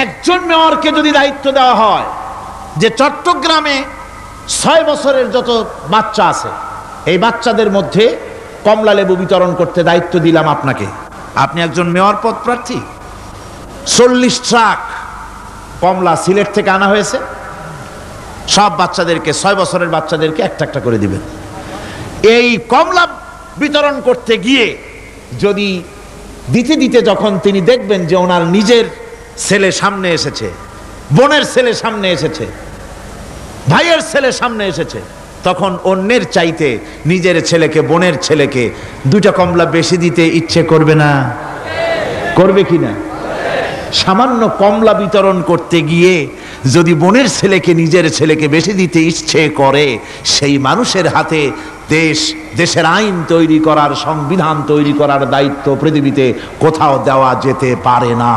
একজন মেয়রকে যদি দায়িত্ব দেওয়া হয় যে চট্টগ্রামে 6 বছরের যত বাচ্চা আছে এই বাচ্চাদের মধ্যে কমলা লেবু বিতরণ করতে দায়িত্ব দিলাম আপনাকে, আপনি একজন মেয়র পদ প্রার্থী, 40 ট্রাক কমলা সিলেট থেকে আনা হয়েছে, সব বাচ্চাদেরকে 6 বছরের বাচ্চাদেরকে একটা একটা করে দিবেন। এই কমলা বিতরণ করতে গিয়ে যদি দিতে দিতে যখন তিনি দেখবেন যে ওনার নিজের ছেলে সামনে এসেছে, বোনের ছেলে সামনে এসেছে, ভাইয়ের ছেলে সামনে এসেছে, তখন অন্যের চাইতে নিজের ছেলেকে, বোনের ছেলেকে 2টা কমলা বেশি দিতে ইচ্ছে করবে না? করবে কিনা? সামান্য কমলা বিতরণ করতে গিয়ে যদি বোনের ছেলেকে, নিজের ছেলেকে বেশি দিতে ইচ্ছে করে, সেই মানুষের হাতে দেশের আইন তৈরি করার, সংবিধান তৈরি করার দায়িত্ব পৃথিবীতে কোথাও দেওয়া যেতে পারে না।